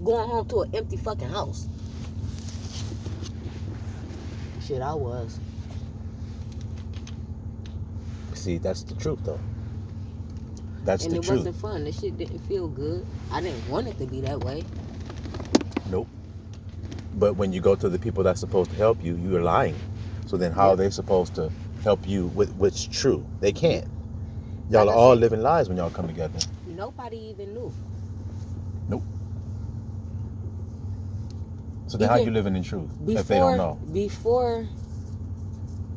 going home to an empty fucking house. Shit, I was. See, that's the truth, though. That's and the it truth. wasn't fun. This shit didn't feel good. I didn't want it to be that way. Nope. But when you go to the people that's supposed to help you, you're lying. So then how are they supposed to help you with what's true? They can't. Y'all are all living lies when y'all come together. Nobody even knew. Nope. So then how you living in truth if they don't know? Before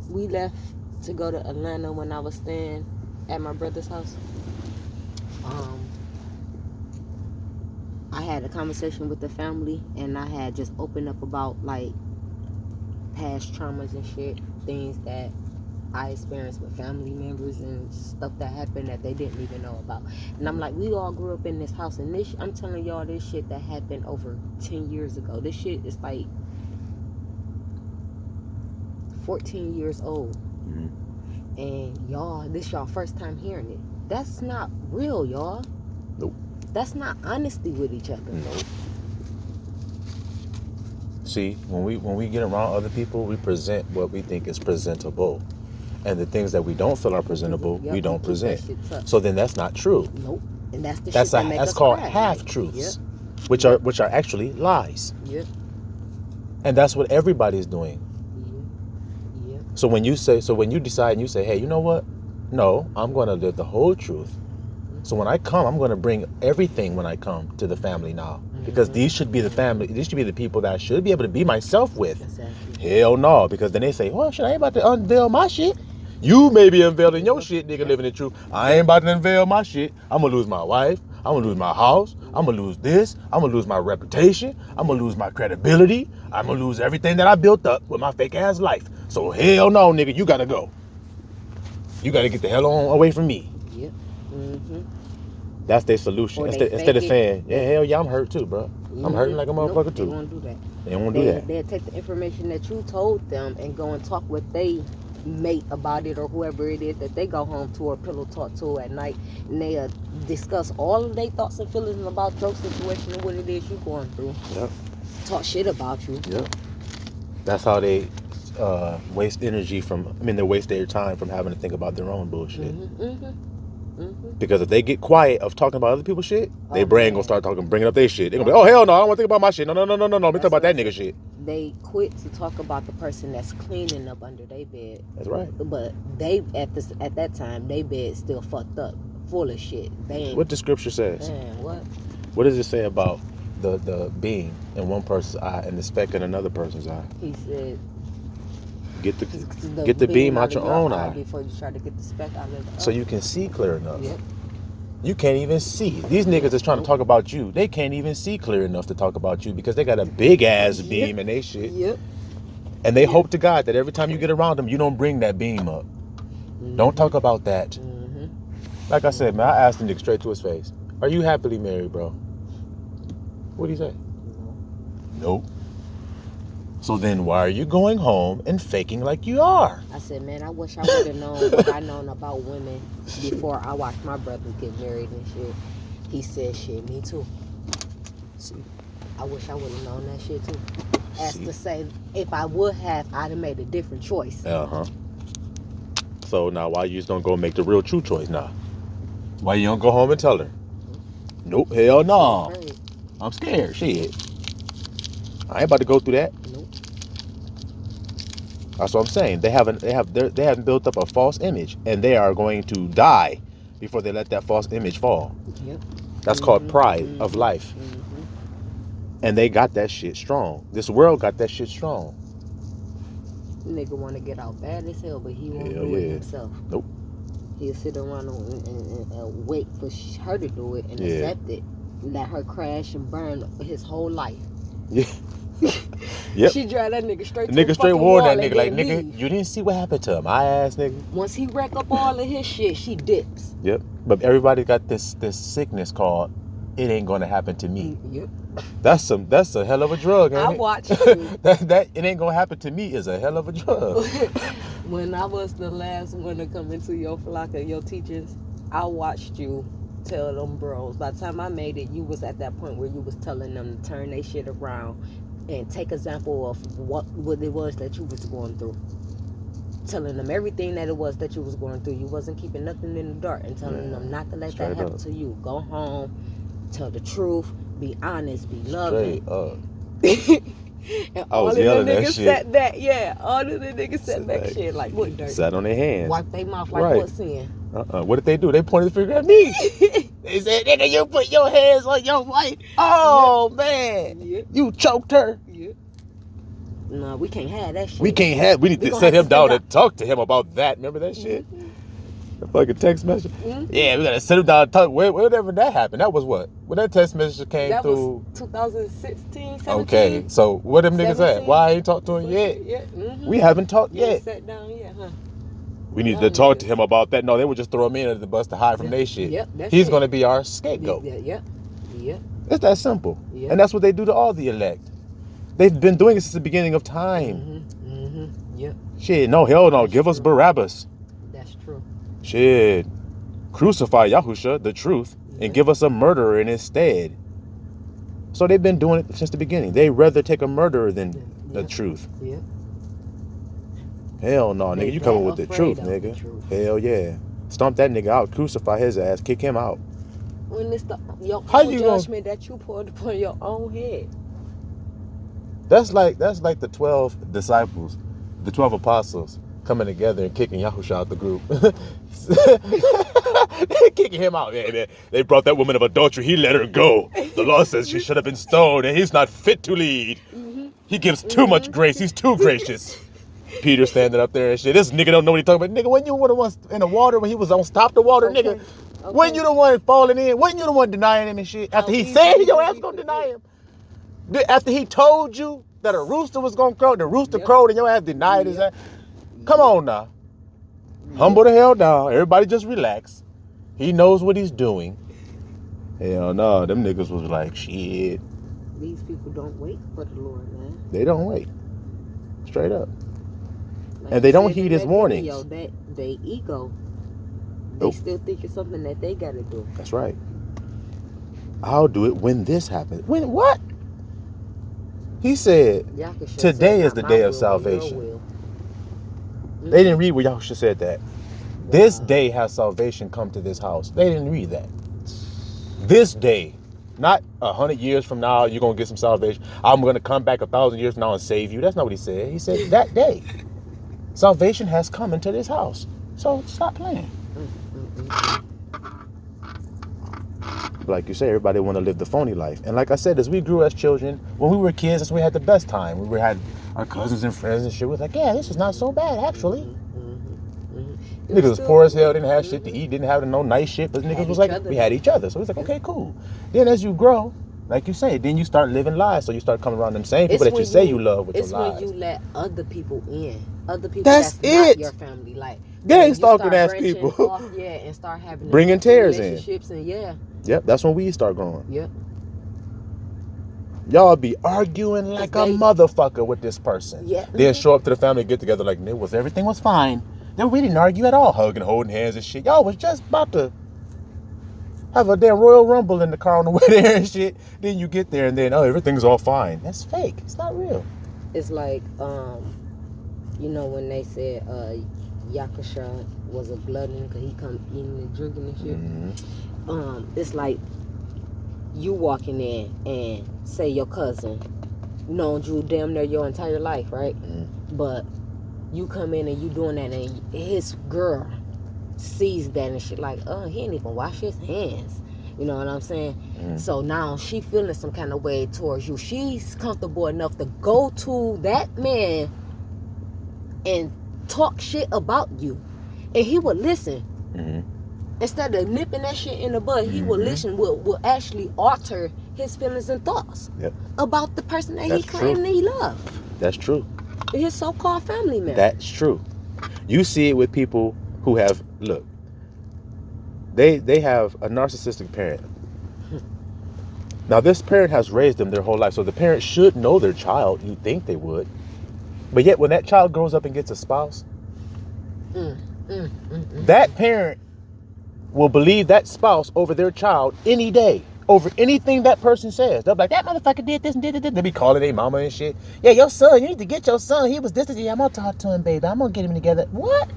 we left to go to Atlanta when I was staying at my brother's house, I had a conversation with the family, and I had just opened up about like past traumas and shit, things that I experienced with family members and stuff that happened that they didn't even know about. And I'm like, we all grew up in this house, and this, I'm telling y'all, this shit that happened over 10 years ago. This shit is like 14 years old. Mm-hmm. And y'all, this y'all first time hearing it. That's not real, y'all. Nope. That's not honesty with each other. Nope. See, when we get around other people, we present what we think is presentable. And the things that we don't feel are presentable, we don't present. So then that's not true. Nope. And that's the shit that makes us called cry. half truths, which are actually lies. Yep. And that's what everybody's doing. Yep. So when you decide and you say, hey, you know what? No, I'm going to live the whole truth. So when I come, I'm going to bring everything when I come to the family now. Because these should be the family, these should be the people that I should be able to be myself with. Exactly. Hell no, because then they say, well, shit, I ain't about to unveil my shit. You may be unveiling your shit, nigga, living the truth. I ain't about to unveil my shit. I'm going to lose my wife. I'm going to lose my house. I'm going to lose this. I'm going to lose my reputation. I'm going to lose my credibility. I'm going to lose everything that I built up with my fake ass life. So hell no, nigga, you got to go. You got to get the hell on away from me. Yep. Mm-hmm. That's their solution. Instead of saying, yeah, hell yeah, I'm hurt too, bro. I'm hurting like a motherfucker too. They won't do that. They won't do that. They'll take the information that you told them and go and talk with they mate about it, or whoever it is that they go home to or pillow talk to at night, and they discuss all of their thoughts and feelings about your situation and what it is you're going through. Yep. Talk shit about you. Yep. That's how they waste energy they waste their time from having to think about their own bullshit. Mm-hmm, mm-hmm. Mm-hmm. Because if they get quiet of talking about other people's shit, their brain gonna start bringing up their shit. They're gonna be, oh hell no, I don't want to think about my shit. No. Let me talk about that nigga shit. They quit to talk about the person that's cleaning up under their bed. That's right. But they at that time, their bed still fucked up, full of shit. What the scripture says? Man, what? What does it say about the beam in one person's eye and the speck in another person's eye? He said, Get the beam out your own eye before you try to get the speck out of the eye. So you can see clear enough. Yep. You can't even see. These niggas that's trying to talk about you, they can't even see clear enough to talk about you because they got a big ass beam in they shit. Yep. And they hope to God that every time you get around them, you don't bring that beam up. Mm-hmm. Don't talk about that. Mm-hmm. Like I said, man, I asked the nigga straight to his face, are you happily married, bro? What'd he say? Nope. So then why are you going home and faking like you are? I said, man, I wish I would have known what I known about women before I watched my brother get married and shit. He said, shit, me too. See? I wish I would have known that shit too. As to say, if I would have, I'd have made a different choice. Uh-huh. So now why you just don't go make the real true choice now? Why you don't go home and tell her? Nope, hell no. I'm scared, shit. I ain't about to go through that. Nope. That's what I'm saying. They haven't built up a false image, and they are going to die before they let that false image fall. Yep. That's called pride of life. Mm-hmm. And they got that shit strong. This world got that shit strong. Nigga want to get out bad as hell, but he won't do it himself. Nope. He'll sit around and wait for her to do it and accept it. Let her crash and burn his whole life. Yeah. Yep. She drive that nigga straight to the the straight fucking warned wall that nigga like, nigga, leave. you didn't see what happened to him. My ass nigga. Once he wreck up all of his shit, she dips. Yep. But everybody got this sickness called it ain't gonna happen to me. Yep. That's a hell of a drug, ain't it? I watched you. that it ain't gonna happen to me is a hell of a drug. When I was the last one to come into your flock of your teachers, I watched you tell them bros. By the time I made it, you was at that point where you was telling them to turn their shit around and take example of what it was that you was going through. Telling them everything that it was that you was going through. You wasn't keeping nothing in the dark and telling them not to let that happen to you. Go home, tell the truth, be honest, be loving. And all of the niggas said that, all of the niggas said that shit like what dirt? Sat on their hands. Wipe their mouth like what's in. What did they do? They pointed the finger at me. They said, nigga, you put your hands on your wife. Oh, man. You choked her. No, we can't have that shit. We need to sit him down and talk to him about that. Remember that shit? The fucking text message. Yeah, we gotta sit him down and talk. Whenever that happened, that was what? When that text message came through. That was 2016, 17. Okay, so what them niggas at? Why I ain't talked to him yet? We haven't talked yet. Sat down yet, huh? We need to talk to him about that. No, they would just throw him in under the bus to hide from their shit. He's gonna be our scapegoat. It's that simple. And that's what they do to all the elect. They've been doing it since the beginning of time. Shit, no, hell no. Give us Barabbas. That's true. Shit. Crucify Yahusha, the truth, and give us a murderer in his stead. So they've been doing it since the beginning. They'd rather take a murderer than the truth. Hell no, nigga. You coming with the truth, nigga. Hell yeah. Stomp that nigga out. Crucify his ass. Kick him out. When it's your own judgment that you poured upon your own head. That's like the 12 disciples, the 12 apostles coming together and kicking Yahusha out the group. They kicking him out. Yeah, they brought that woman of adultery. He let her go. The law says she should have been stoned and he's not fit to lead. He gives too much grace. He's too gracious. Peter standing up there and shit. This nigga don't know what he talking about. Nigga, when you were the one in the water, when he was on stop the water, nigga. When you the one falling in, when you the one denying him and shit. After he said your ass gonna deny him. After he told you that a rooster was gonna crow, the rooster crowed and your ass denied his ass. Come on now. Humble the hell down. Everybody just relax. He knows what he's doing. Hell no, them niggas was like, shit. These people don't wait for the Lord, man. They don't wait. Straight up. Like and they don't heed his warnings. They ego. They still think it's something that they gotta do. That's right. I'll do it when this happens. When what? He said, today is the day of salvation. They didn't read where Yahusha said that. This day has salvation come to this house. They didn't read that. This day, not 100 years from now, you're going to get some salvation. I'm going to come back 1,000 years from now and save you. That's not what he said. He said that day, salvation has come into this house. So stop playing. Like you say, everybody want to live the phony life. And like I said, as we grew as children, when we were kids, that's when we had the best time. We had our cousins and friends and shit. We was like, yeah, this is not so bad, actually. Niggas was poor as hell, didn't have shit to eat, didn't have no nice shit, but niggas was like, we had each other. So it's like, okay, cool. Then as you grow, like you say, then you start living lies. So you start coming around them same people that you say you love with your lies. It's when you let other people in. Other people that's not your family. Like, gang stalking ass people. Off, and start having bringing tears in. Relationships and Yep, that's when we start growing. Yep. Y'all be arguing like a motherfucker with this person. Yeah. Then show up to the family get together like everything was fine. Then we didn't argue at all, hugging, holding hands and shit. Y'all was just about to have a damn Royal Rumble in the car on the way there and shit. Then you get there and then everything's all fine. That's fake. It's not real. It's like when they said Yakasha was a glutton because he come eating and drinking and shit. It's like you walking in and say your cousin known you damn near your entire life, right? But you come in and you doing that and his girl sees that and shit like, he ain't even wash his hands. You know what I'm saying? So now she feeling some kind of way towards you. She's comfortable enough to go to that man and talk shit about you. And he would listen. Instead of nipping that shit in the bud, he will listen, will actually alter his feelings and thoughts about the person that he claimed he loved. That's true. His so-called family member. That's true. You see it with people who have, look, they have a narcissistic parent. Now, this parent has raised them their whole life, so the parent should know their child. You'd think they would. But yet, when that child grows up and gets a spouse, that parent will believe that spouse over their child any day, over anything that person says. They'll be like, that motherfucker did this and did this. They'll be calling their mama and shit. Yeah, your son, you need to get your son. He was this. Yeah, I'm going to talk to him, baby. I'm going to get him together. What?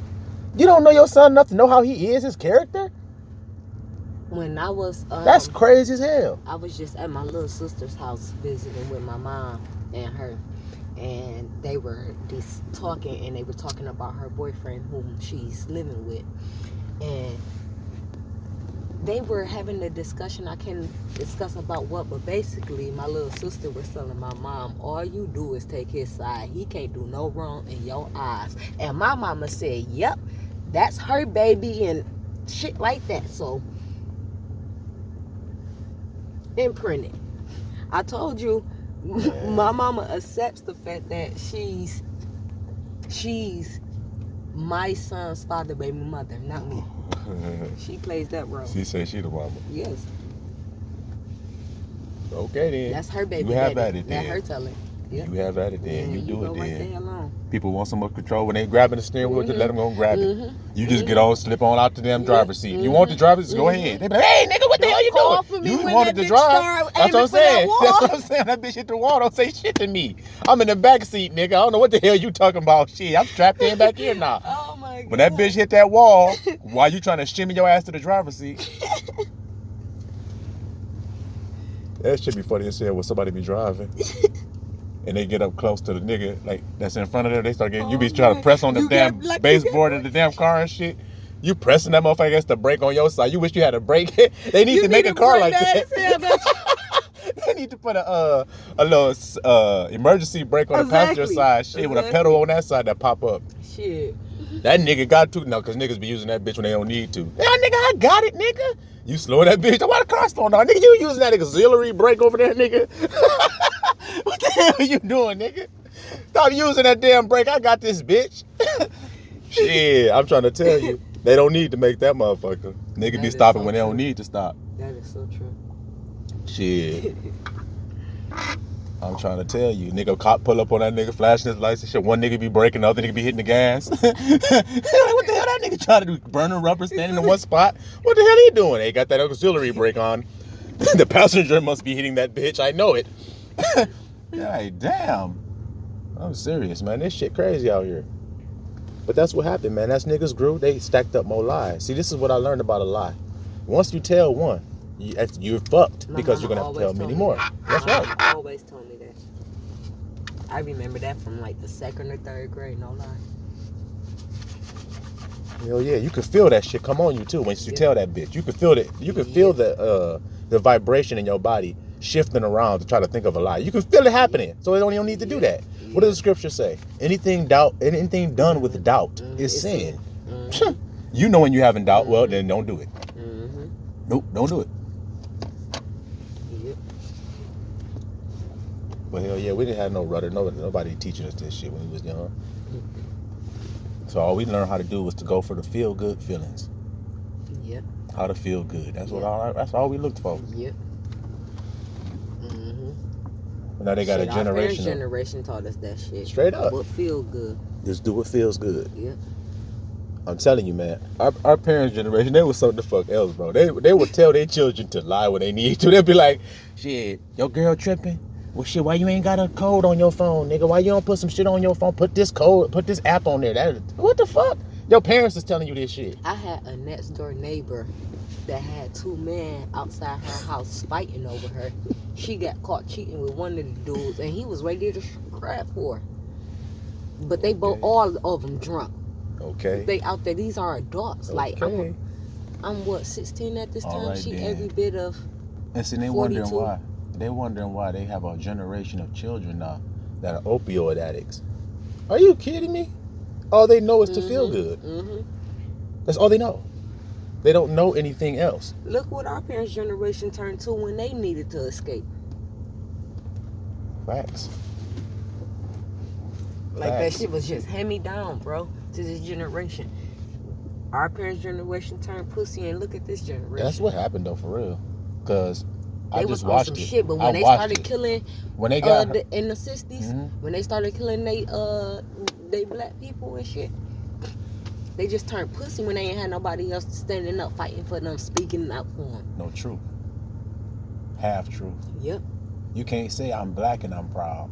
You don't know your son enough to know how he is, his character? When I was... That's crazy as hell. I was just at my little sister's house visiting with my mom and her. And they were just talking, and they were talking about her boyfriend whom she's living with. And they were having a discussion. I can't discuss about what, but basically my little sister was telling my mom, all you do is take his side. He can't do no wrong in your eyes. And my mama said, yep, that's her baby and shit like that. So, imprinted. I told you, my mama accepts the fact that she's my son's father, baby mother, not me. She plays that role. She said she the mama. Yes. Okay then. That's her baby. You have daddy. at it then. That her telling. Yep. You have at it then. You do go it then. Right there alone. People want some more control when they grabbing the steering wheel. Just let them go and grab it. You just get on, slip on out the damn driver's seat. You want the driver's seat? Go ahead. They be like, hey nigga, what the hell you doing? You wanted to drive. That's what I'm saying. That's what I'm saying. That bitch hit the wall. Don't say shit to me. I'm in the back seat, nigga. I don't know what the hell you talking about. Shit, I'm strapped in back here now. Oh my god. When that bitch hit that wall, why you trying to shimmy your ass to the driver's seat? That should be funny as hell when somebody be driving. And they get up close to the nigga like that's in front of them. They start getting. You be trying to press on the damn baseboard of the damn car and shit. You pressing that motherfucker against the brake on your side. You wish you had a brake. They need to make a car like that. They need to put a little emergency brake on the passenger side. Shit, with a pedal on that side that pop up. Shit. That nigga got to now because niggas be using that bitch when they don't need to. Yeah, nigga, I got it, nigga. You slow that bitch. Why the car slowing down? Nigga, you using that auxiliary brake over there, nigga. What the hell are you doing, nigga? Stop using that damn brake. I got this bitch. Shit, I'm trying to tell you. They don't need to make that motherfucker. Nigga be stopping when they don't need to stop. That is so true. Shit. I'm trying to tell you. Nigga cop pull up on that nigga, flashing his lights and shit. One nigga be braking, the other nigga be hitting the gas. What the hell that nigga trying to do? Burning rubber, standing in one spot? What the hell he doing? They got that auxiliary brake on. The passenger must be hitting that bitch. I know it. God damn. I'm serious, man. This shit crazy out here. But that's what happened, man. As niggas grew, they stacked up more lies. See, this is what I learned about a lie. Once you tell one, you're fucked because you're going to have to tell many more. That's right. My always told me that. I remember that from like the 2nd or 3rd grade, no lie. Hell yeah, you can feel that shit come on you too once you tell that bitch. You can feel it. You can feel the vibration in your body shifting around to try to think of a lie. You can feel it happening, so you don't need to do that. What does the scripture say? Anything done with doubt is sin. You know when you having doubt, well then don't do it. Nope, don't do it. But hell yeah, we didn't have no rudder. Nobody teaching us this shit when we was young. So all we learned how to do was to go for the feel good feelings. Yep. How to feel good. That's that's all we looked for. Yep. But now they got a generation. Our generation taught us that shit. Straight up. What feel good. Just do what feels good. Yep. I'm telling you, man. Our parents' generation, they was something the fuck else, bro. They would tell their children to lie when they need to. They'd be like, shit, your girl tripping? Well, shit, why you ain't got a code on your phone, nigga? Why you don't put some shit on your phone? Put this code, put this app on there. What the fuck? Your parents is telling you this shit. I had a next door neighbor that had 2 men outside her house fighting over her. She got caught cheating with one of the dudes, and he was ready to crap for her. But they both, all of them drunk. Okay. They out there. These are adults. Okay. Like I'm what 16 at this time. Right, she then. Every bit of. And see, they 42. wondering why. They wondering why they have a generation of children now that are opioid addicts. Are you kidding me? All they know is to feel good. That's all they know. They don't know anything else. Look what our parents' generation turned to when they needed to escape. Facts. Like that shit was just hand me down, bro, to this generation. Our parents' generation turned pussy, and look at this generation. That's what happened though, for real. Cause they I just was watched on some it. shit, but when they started killing, when they got in the 60s, when they started killing they black people and shit. They just turned pussy when they ain't had nobody else standing up, fighting for them, speaking out for them. No truth. Half truth. Yep. You can't say I'm black and I'm proud.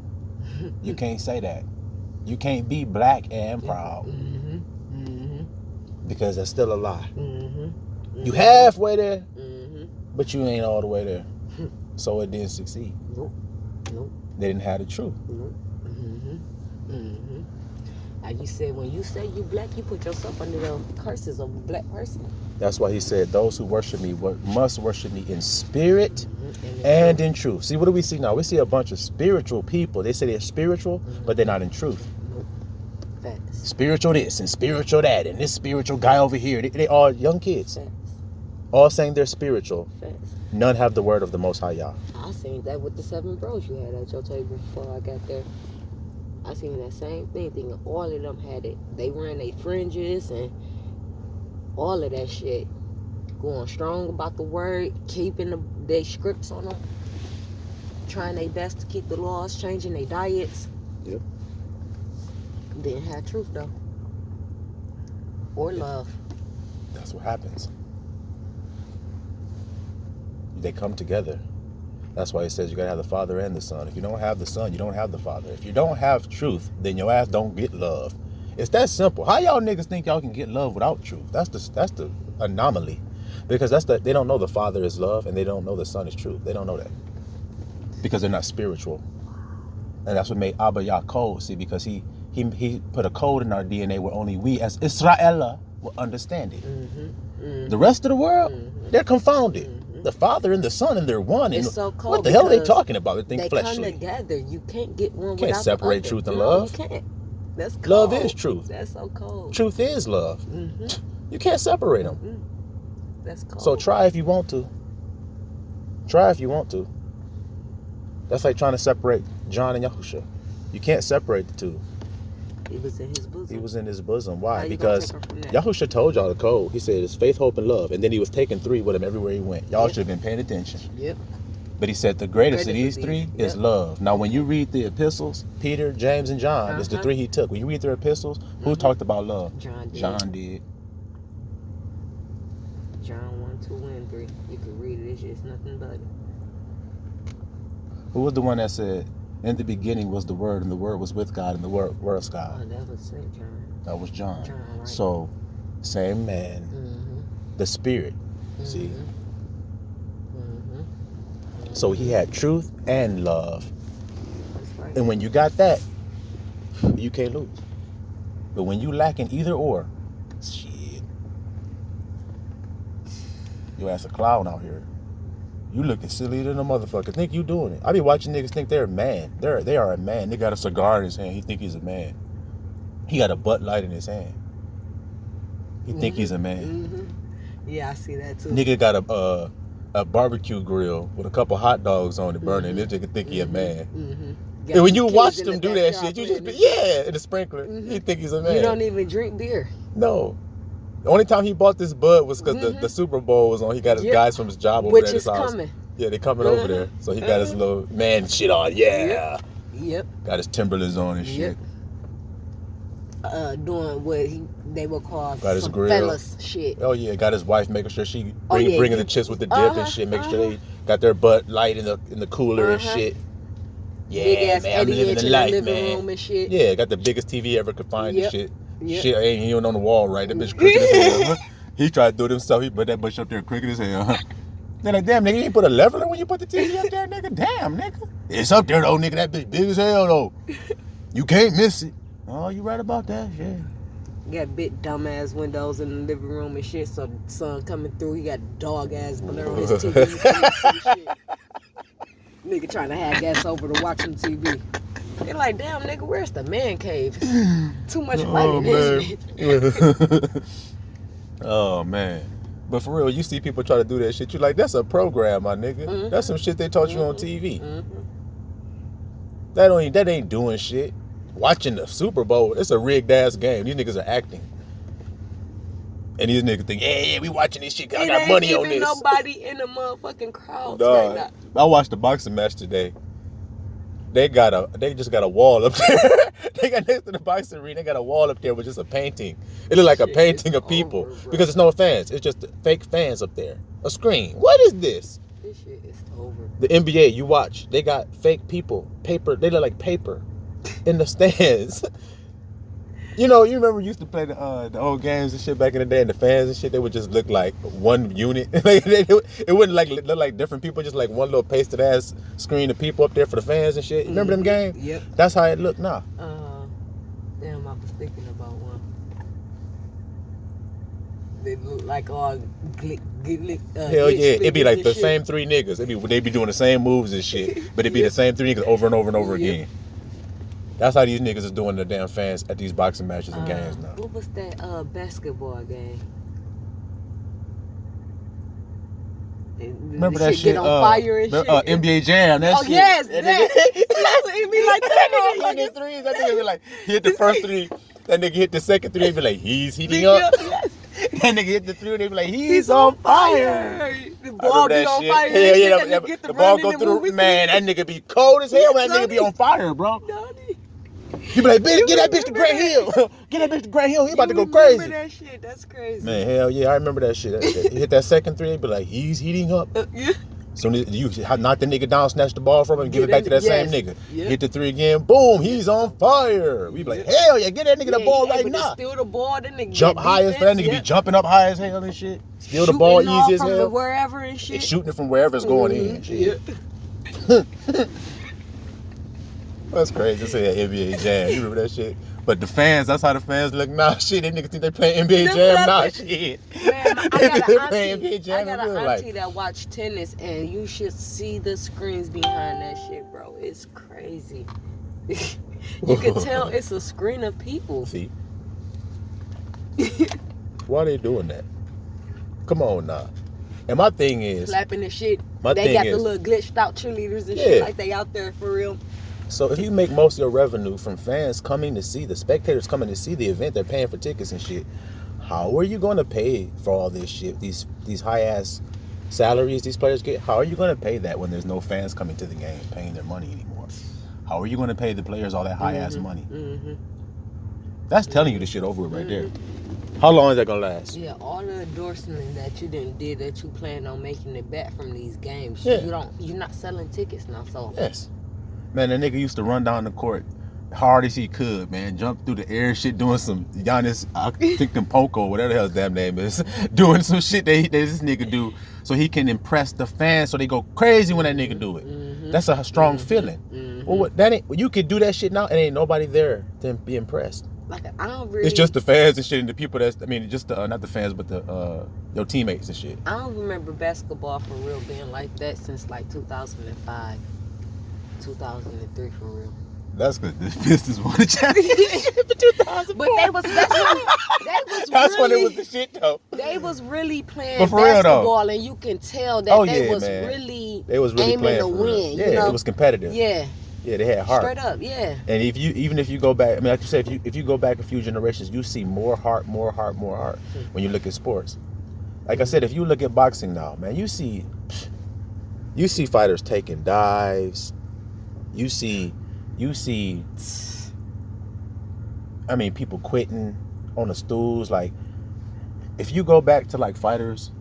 You can't say that. You can't be black and proud. Because that's still a lie. You halfway there, but you ain't all the way there. So it didn't succeed. Nope. They didn't have the truth. Nope. Like you said, when you say you black, you put yourself under the curses of a black person. That's why he said, those who worship me must worship me in spirit and in truth. See, what do we see now? We see a bunch of spiritual people. They say they're spiritual, but they're not in truth. Nope. Facts. Spiritual this and spiritual that, and this spiritual guy over here. They all young kids. Facts. All saying they're spiritual. Facts. None have the word of the Most High Yah. I seen that with the 7 bros you had at your table before I got there. I seen that same thing, thinking all of them had it. They wearing their fringes and all of that shit. Going strong about the word, keeping their scripts on them. Trying their best to keep the laws, changing their diets. Yep. Didn't have truth though. Or love. That's what happens. They come together. That's why he says you gotta have the Father and the Son. If you don't have the Son, you don't have the Father. If you don't have truth, then your ass don't get love. It's that simple. How y'all niggas think y'all can get love without truth? That's the anomaly. Because they don't know the Father is love and they don't know the Son is truth. They don't know that. Because they're not spiritual. And that's what made Abba Yaakov, see, because he put a code in our DNA where only we as Israel will understand it. The rest of the world, they're confounded. The Father and the Son, and they're one. It's and so cold. What the hell are they talking about? They think they fleshly. come together. You can't get one Can't without separate the other. truth and No, love. You can't. That's cold. Love is truth. That's so cold. Truth is love. You can't separate them. That's cold. So try if you want to. Try if you want to. That's like trying to separate John and Yahusha. You can't separate the two. He was in his bosom. He was in his bosom. Why? How Because Yahusha told y'all the code. He said it's faith, hope, and love. And then he was taking 3 with him everywhere he went. Y'all should have been paying attention. Yep. But he said the greatest of these 3 is love. Now, when you read the epistles, Peter, James, and John, it's the 3 he took. When you read their epistles, who talked about love? John did. John 1, 2, and 3. You can read it. It's just nothing but it. Who was the one that said, in the beginning was the Word, and the Word was with God, and the Word was God? Oh, that was St. John. That was John. John, right. So, same man. The Spirit. See? So he had truth and love. That's right. And when you got that, you can't lose. But when you lack in either or, shit. You ass a clown out here. You looking sillier than a motherfucker. Think you doing it. I be watching niggas think they're a man. They are a man. They got a cigar in his hand. He think he's a man. He got a Bud Light in his hand. He think he's a man. Yeah, I see that too. Nigga got a barbecue grill with a couple hot dogs on it burning. This nigga think he a man. And when you watch them do that shit, you just be, in the sprinkler. You think he's a man. You don't even drink beer. No. The only time he bought this Bud was because the Super Bowl was on. He got his guys from his job over there at his house. Coming. Yeah, they coming over there. So he got his little man shit on. Yeah. Yep. Got his Timberlands on and shit. Doing what they would call got his some grill. fellas shit. Oh yeah, got his wife making sure she bringing the chips with the dip and shit. Make sure they got their Bud Light in the cooler and shit. Yeah, big ass man, I'm living the life, man. Room and shit. Yeah, got the biggest TV ever could find and shit. Yep. Shit ain't even on the wall, right? That bitch crooked as hell. He tried to do it himself. He put that bitch up there crooked as hell. They're like, damn, nigga, you ain't put a leveler when you put the TV up there, nigga? Damn, nigga. It's up there, though, nigga. That bitch big as hell, though. You can't miss it. Oh, you right about that, yeah. Got big dumbass windows in the living room and shit, so the sun coming through, he got dog ass blur on his TV. Nigga trying to have gas over to watch some TV. They're like, damn, nigga, where's the man cave? Too much light in this shit. Oh, man. But for real, you see people try to do that shit, you like, that's a program, my nigga. That's some shit they taught you on TV. That ain't doing shit. Watching the Super Bowl, it's a rigged ass game. These niggas are acting. And these niggas think, yeah, we watching this shit. I got money on this. Nobody in the motherfucking crowd. Dog, I watched the boxing match today. They just got a wall up there. They got next to the boxing arena. They got a wall up there with just a painting. It looked like a painting of people because there's no fans. It's just fake fans up there. A screen. What is this? This shit is over. The NBA, you watch. They got fake people, paper. They look like paper in the stands. You remember we used to play the old games and shit back in the day, and the fans and shit, they would just look like one unit. It wouldn't look like different people, just like one little pasted ass screen of people up there for the fans and shit. You remember them games? Yep. That's how it looked now. Damn, I was thinking about one. They look like all hell yeah, it'd be like the same three niggas. They'd be doing the same moves and shit, but it'd be the same three niggas over and over and over again. That's how these niggas is doing the damn fans at these boxing matches and games now. What was that basketball game? Remember that shit? Get on fire and shit. NBA Jam. That shit. Yes. It be like that. Hit threes. That nigga be like, he hit the first three. That nigga hit the second three. They be like, he's heating up. Yes. That nigga hit the three. They be like, he's on fire. The ball be on fire. Yeah. The ball go through. Man, that nigga be cold as hell when that nigga be on fire, bro. You be like, bitch, get that bitch to Grant Hill. Get that bitch to Grant Hill. He about to go crazy. Remember that shit? That's crazy. Man, hell yeah, I remember that shit. He hit that second three. They be like, he's heating up. Yeah. Soon as you knock the nigga down, snatch the ball from him, and give it back to that same nigga. Yep. Hit the three again, boom, he's on fire. We be like, hell yeah, get that nigga the ball right now. Steal the ball, then nigga jump high as that nigga be jumping up high as hell and shit. Steal the ball easy as hell. From wherever and shit. He's shooting it from wherever it's going in. Shit. Yeah. That's crazy to say that NBA Jam. You remember that shit? But the fans, that's how the fans look now. Shit, they niggas think they playing NBA Jam now. Shit. Man, I got an auntie like that watch tennis, and you should see the screens behind that shit, bro. It's crazy. You can tell it's a screen of people. See? Why are they doing that? Come on now. And my thing is, clapping and shit. They got the little glitched out cheerleaders and shit like they out there for real. So if you make most of your revenue from fans coming to see, the spectators coming to see the event, they're paying for tickets and shit, how are you going to pay for all this shit, these high ass salaries these players get? How are you going to pay that when there's no fans coming to the game paying their money anymore? How are you going to pay the players all that high ass money? That's telling you the shit over right there. How long is that gonna last? Yeah, all the endorsement that you did that you plan on making it back from these games, you're not selling tickets now. So yes. Man, that nigga used to run down the court hard as he could, man. Jump through the air shit, doing some Giannis, I think Poco, whatever the hell his damn name is, doing some shit that this nigga do so he can impress the fans so they go crazy when that nigga do it. That's a strong feeling. Well, you could do that shit now and ain't nobody there to be impressed. Like, I don't really... It's just the fans and shit and the people just the, not the fans, but the your teammates and shit. I don't remember basketball for real being like that since like 2005. 2003 for real. That's good. The Pistons won the championship in 2004. But that's when it was the shit though. They was really playing basketball, and you can tell that they was really aiming to win. Yeah, you know? It was competitive. Yeah, they had heart. Straight up, yeah. And even if you go back, I mean, like you said, if you go back a few generations, you see more heart when you look at sports. Like I said, if you look at boxing now, man, you see fighters taking dives. You see, I mean, people quitting on the stools. Like, if you go back to like fighters,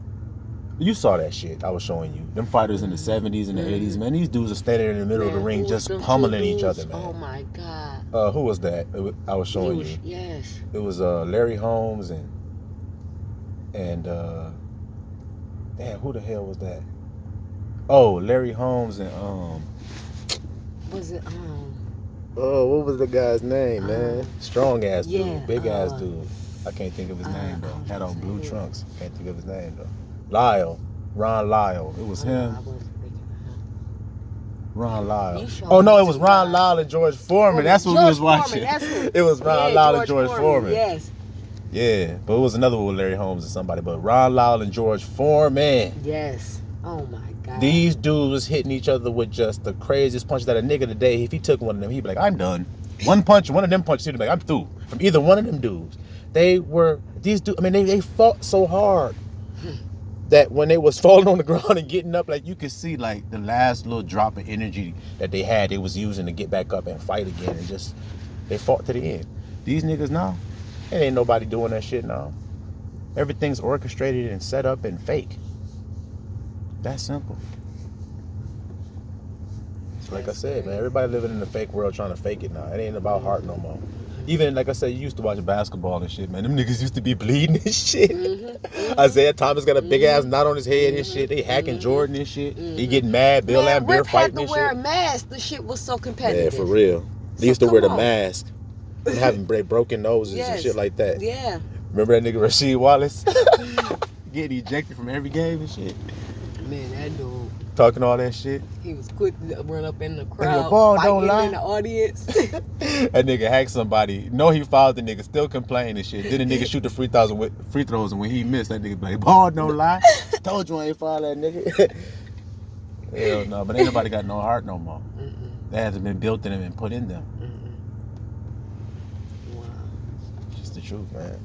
you saw that shit I was showing you. Them fighters in the 70s and the 80s, man, these dudes are standing in the middle of the ring just pummeling each other, man. Oh my God. Who was that? I was showing you. Yes. It was Larry Holmes and damn, who the hell was that? Oh, Larry Holmes and Was it Oh, what was the guy's name, man? Strong ass dude, big ass dude. I can't think of his name though. Had on blue trunks. Can't think of his name though. Ron Lyle. It was him. I wasn't thinking of him. Ron Lyle. Oh no, it was Ron Lyle and George Foreman. That's what we was watching. It was Ron Lyle and George Foreman. Yes. Yeah, but it was another one with Larry Holmes and somebody. But Ron Lyle and George Foreman. Yes. Oh my God. These dudes was hitting each other with just the craziest punches that a nigga today, if he took one of them, he'd be like, I'm done. One of them punches, he'd be like, I'm through. From either one of them dudes. These dudes, I mean, they fought so hard. that when they was falling on the ground and getting up, like you could see like the last little drop of energy that they had, they was using to get back up and fight again, and just they fought to the end. These niggas now, it ain't nobody doing that shit now. Everything's orchestrated and set up and fake. That's simple. So like I said, man, everybody living in the fake world trying to fake it now. It ain't about heart no more. Even like I said, you used to watch basketball and shit, man. Them niggas used to be bleeding and shit. Isaiah Thomas got a big ass knot on his head and shit. They hacking Jordan and shit. He getting mad. Bill Laimbeer fighting and shit. Rip had to wear a mask. The shit was so competitive. Yeah, for real. They used to wear the mask. And having broken noses and shit like that. Yeah. Remember that nigga Rasheed Wallace? Getting ejected from every game and shit. Man, that dude. Talking all that shit. He was quick to run up in the crowd, don't lie. in the audience. That nigga hacked somebody. Know he fouled the nigga, still complaining and shit. Then the nigga shoot the free throws, and when he missed, that nigga be like, ball don't lie. Told you I ain't foul that nigga. Hell no, but ain't nobody got no heart no more. That hasn't been built in them and put in them. Wow. It's just the truth, man.